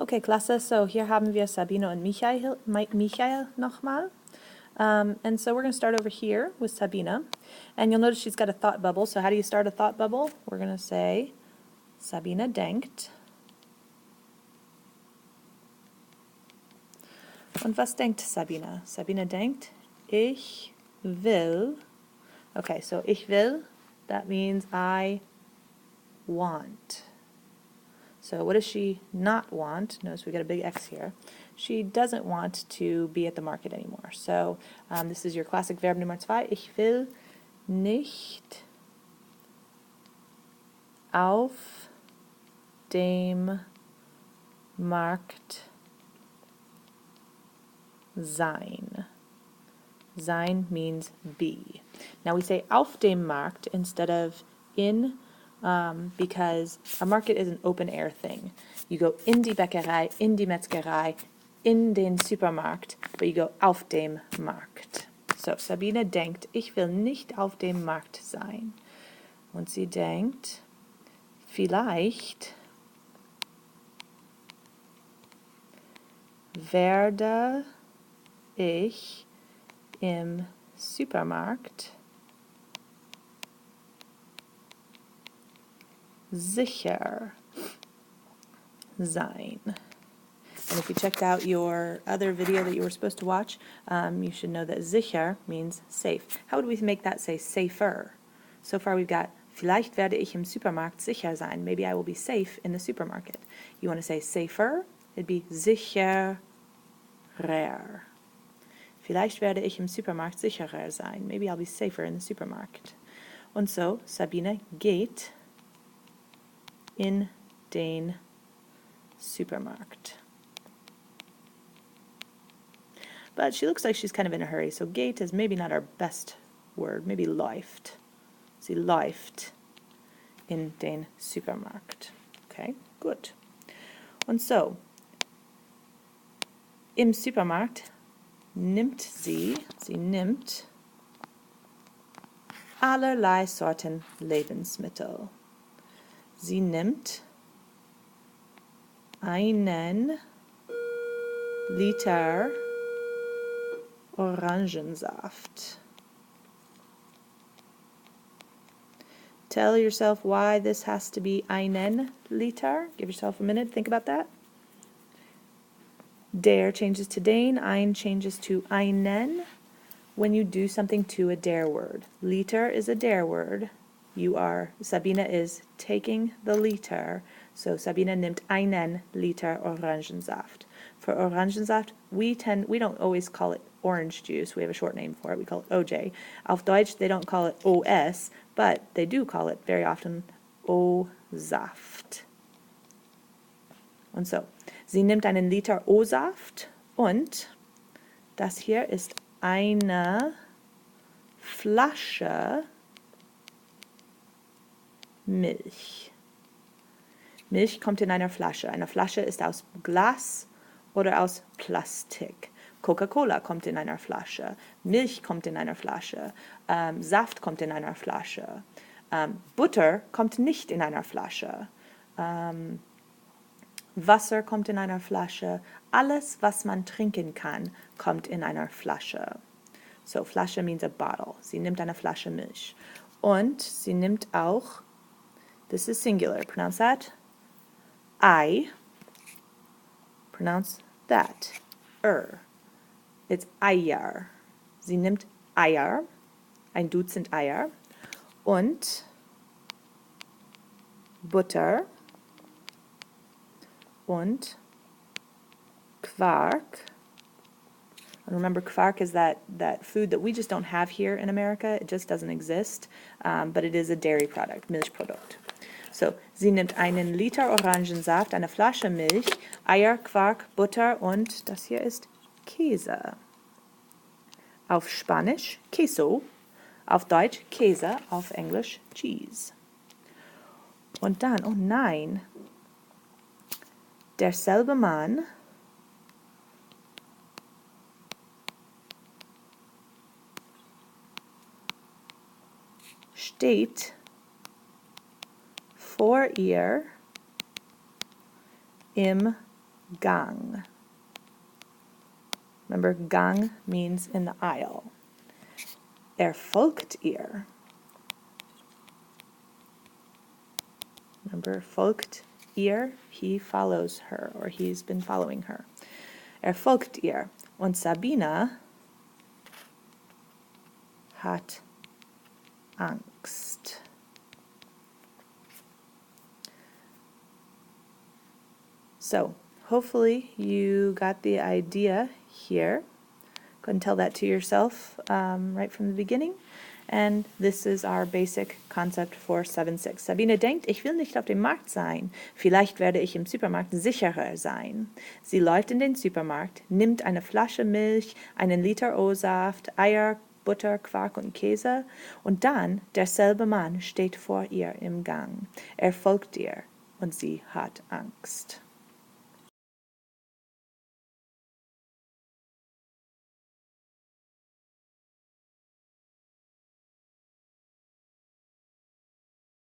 Okay, klasse. So hier haben wir Sabine und Michael nochmal. And so we're going to start over here with Sabine. And you'll notice she's got a thought bubble. So how do you start a thought bubble? We're going to say, Sabine denkt. Und was denkt Sabine? Sabine denkt, ich will. Okay, so ich will, that means I want. So what does she not want? Notice we got a big X here. She doesn't want to be at the market anymore. So this is your classic Verb Nummer 2. Ich will nicht auf dem Markt sein. Sein means be. Now we say auf dem Markt instead of in because a market is an open air thing. You go in die Bäckerei, in die Metzgerei, in den Supermarkt, but you go auf dem Markt. So, Sabine denkt, ich will nicht auf dem Markt sein. Und sie denkt, vielleicht werde ich im Supermarkt sicher sein. And if you checked out your other video that you were supposed to watch, you should know that sicher means safe. How would we make that say safer? So far we've got vielleicht werde ich im Supermarkt sicher sein. Maybe I will be safe in the supermarket. You want to say safer? It'd be sicherer. Vielleicht werde ich im Supermarkt sicherer sein. Maybe I'll be safer in the supermarket. Und so, Sabine geht in den Supermarkt. But she looks like she's kind of in a hurry, so geht is maybe not our best word, maybe läuft. Sie läuft in den Supermarkt. Okay, gut. Und so, im Supermarkt nimmt sie nimmt allerlei Sorten Lebensmittel. Sie nimmt einen Liter Orangensaft. Tell yourself why this has to be einen Liter. Give yourself a minute, think about that. Der changes to den, ein changes to einen when you do something to a der word. Liter is a der word. Sabine is taking the liter, so Sabine nimmt einen Liter Orangensaft. For Orangensaft, we don't always call it orange juice, we have a short name for it, we call it OJ. Auf Deutsch, they don't call it OS, but they do call it very often O-Saft. Und so, sie nimmt einen Liter O-Saft und das hier ist eine Flasche Milch. Milch kommt in einer Flasche. Eine Flasche ist aus Glas oder aus Plastik. Coca-Cola kommt in einer Flasche. Milch kommt in einer Flasche. Saft kommt in einer Flasche. Butter kommt nicht in einer Flasche. Wasser kommt in einer Flasche. Alles, was man trinken kann, kommt in einer Flasche. So, Flasche means a bottle. Sie nimmt eine Flasche Milch. Und sie nimmt auch, this is singular, pronounce that, I, pronounce that, it's Eier. Sie nimmt Eier, ein Dutzend Eier, und Butter und Quark. And remember, Quark is that food that we just don't have here in America. It just doesn't exist, but it is a dairy product, Milchprodukt. So, sie nimmt einen Liter Orangensaft, eine Flasche Milch, Eier, Quark, Butter und das hier ist Käse. Auf Spanisch Queso, auf Deutsch Käse, auf Englisch Cheese. Und dann, oh nein, derselbe Mann steht vor ihr im Gang. Remember, Gang means in the aisle. Folgt ihr. Remember, folgt ihr, he follows her, or he's been following her. Folgt ihr. Und Sabine hat Angst. So, hopefully you got the idea here. Go ahead and tell that to yourself right from the beginning. And this is our basic concept for 7-6. Sabine denkt, ich will nicht auf dem Markt sein. Vielleicht werde ich im Supermarkt sicherer sein. Sie läuft in den Supermarkt, nimmt eine Flasche Milch, einen Liter O-Saft, Eier, Butter, Quark und Käse. Und dann derselbe Mann steht vor ihr im Gang. Folgt ihr und sie hat Angst.